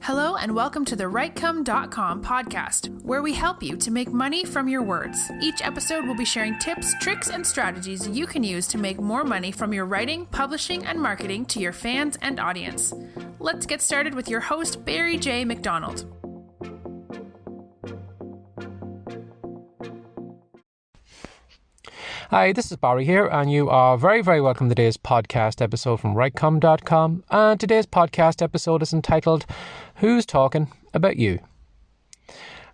Hello and welcome to the Writecome.com podcast, where we help you to make money from your words. Each episode will be sharing tips, tricks, and strategies you can use to make more money from your writing, publishing, and marketing to your fans and audience. Let's get started with your host, Barry J. McDonald. Hi, this is Barry here, and you are very, very welcome to today's podcast episode from Writecome.com. And today's podcast episode is entitled, Who's Talking About You?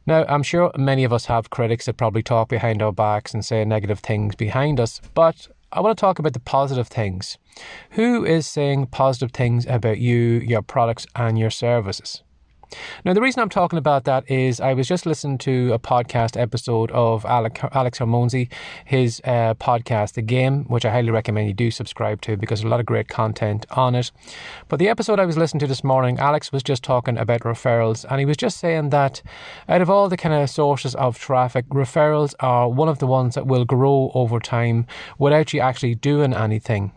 Now, I'm sure many of us have critics that probably talk behind our backs and say negative things behind us, but I want to talk about the positive things. Who is saying positive things about you, your products, and your services? Now, the reason I'm talking about that is I was just listening to a podcast episode of Alex Hormozi, his podcast, The Game, which I highly recommend you do subscribe to because there's a lot of great content on it. But the episode I was listening to this morning, Alex was just talking about referrals, and he was just saying that out of all the kind of sources of traffic, referrals are one of the ones that will grow over time without you actually doing anything.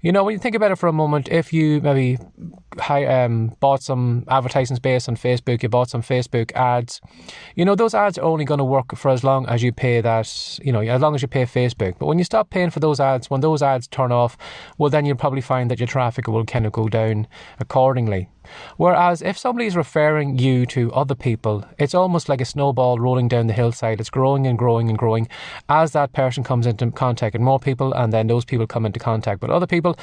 You know, when you think about it for a moment, if you maybe bought some advertising space on Facebook, you bought some Facebook ads, you know, those ads are only going to work for as long as you pay that, you know, as long as you pay Facebook. But when you stop paying for those ads, when those ads turn off, well, then you'll probably find that your traffic will kind of go down accordingly. Whereas if somebody is referring you to other people, it's almost like a snowball rolling down the hillside. It's growing and growing and growing as that person comes into contact with more people, and then those people come into contact with other people.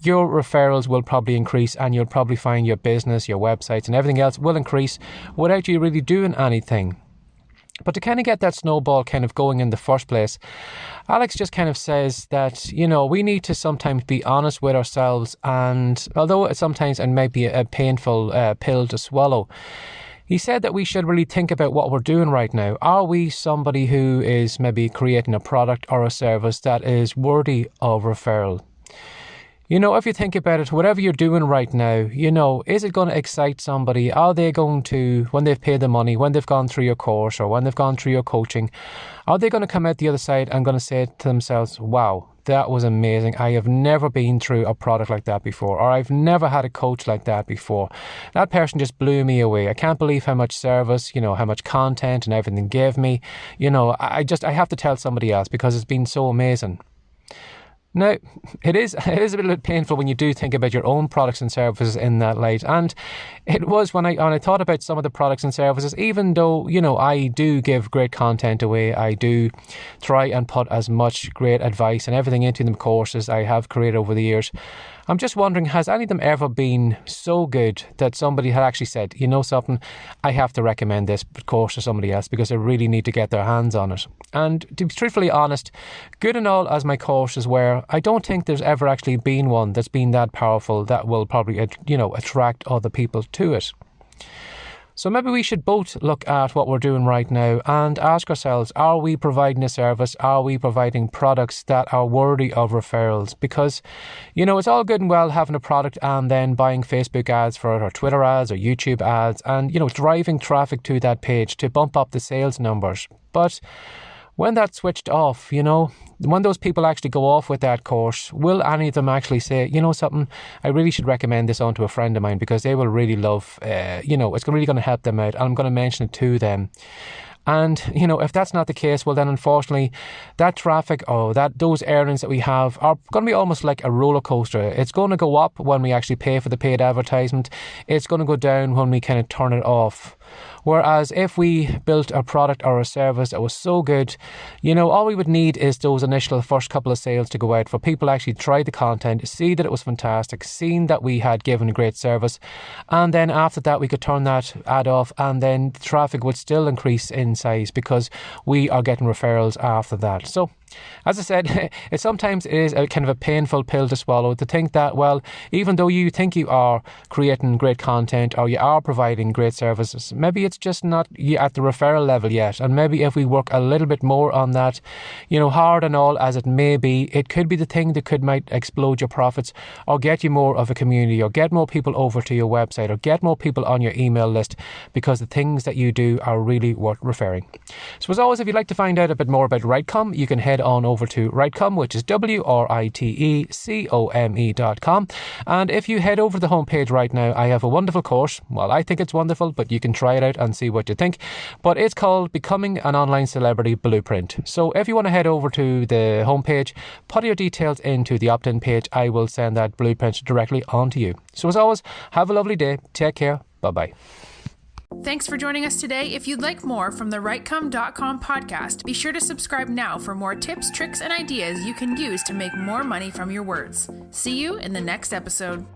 Your referrals will probably increase, and you'll probably find your business, your websites, and everything else will increase without you really doing anything. But to kind of get that snowball kind of going in the first place, Alex just kind of says that, you know, we need to sometimes be honest with ourselves, and although it sometimes it might be a painful pill to swallow, he said that we should really think about what we're doing right now. Are we somebody who is maybe creating a product or a service that is worthy of referral? You know, if you think about it, whatever you're doing right now, you know, is it going to excite somebody? Are they going to, when they've paid the money, when they've gone through your course or when they've gone through your coaching, are they going to come out the other side and going to say to themselves, wow, that was amazing. I have never been through a product like that before, or I've never had a coach like that before. That person just blew me away. I can't believe how much service, you know, how much content and everything gave me. You know, I have to tell somebody else because it's been so amazing. Now, it is a little bit painful when you do think about your own products and services in that light. And it was when I thought about some of the products and services, even though, you know, I do give great content away, I do try and put as much great advice and everything into the courses I have created over the years. I'm just wondering, has any of them ever been so good that somebody had actually said, you know something, I have to recommend this course to somebody else because they really need to get their hands on it. And to be truthfully honest, good and all as my courses were, I don't think there's ever actually been one that's been that powerful that will probably, you know, attract other people to it. So maybe we should both look at what we're doing right now and ask ourselves, are we providing a service? Are we providing products that are worthy of referrals? Because, you know, it's all good and well having a product and then buying Facebook ads for it, or Twitter ads or YouTube ads, and, you know, driving traffic to that page to bump up the sales numbers. But when that's switched off, you know, when those people actually go off with that course, will any of them actually say, you know something, I really should recommend this on to a friend of mine because they will really love, you know, it's really going to help them out and I'm going to mention it to them. And, you know, if that's not the case, well, then unfortunately, that traffic or those earnings that we have are going to be almost like a roller coaster. It's going to go up when we actually pay for the paid advertisement. It's going to go down when we kind of turn it off. Whereas if we built a product or a service that was so good, you know, all we would need is those initial first couple of sales to go out for people to actually try the content, see that it was fantastic, seen that we had given a great service. And then after that, we could turn that ad off and then the traffic would still increase in size because we are getting referrals after that. So, as I said, it sometimes is a kind of a painful pill to swallow to think that, well, even though you think you are creating great content or you are providing great services, maybe it's just not at the referral level yet. And maybe if we work a little bit more on that, you know, hard and all as it may be, it could be the thing that might explode your profits or get you more of a community or get more people over to your website or get more people on your email list because the things that you do are really worth referring. So as always, if you'd like to find out a bit more about Writecome, you can head head on over to Writecom, which is WRITECOME.com. And if you head over to the homepage right now, I have a wonderful course. Well, I think it's wonderful, but you can try it out and see what you think. But it's called Becoming an Online Celebrity Blueprint. So if you want to head over to the homepage, put your details into the opt-in page, I will send that blueprint directly on to you. So as always, have a lovely day. Take care. Bye-bye. Thanks for joining us today. If you'd like more from the Writecom.com podcast, be sure to subscribe now for more tips, tricks, and ideas you can use to make more money from your words. See you in the next episode.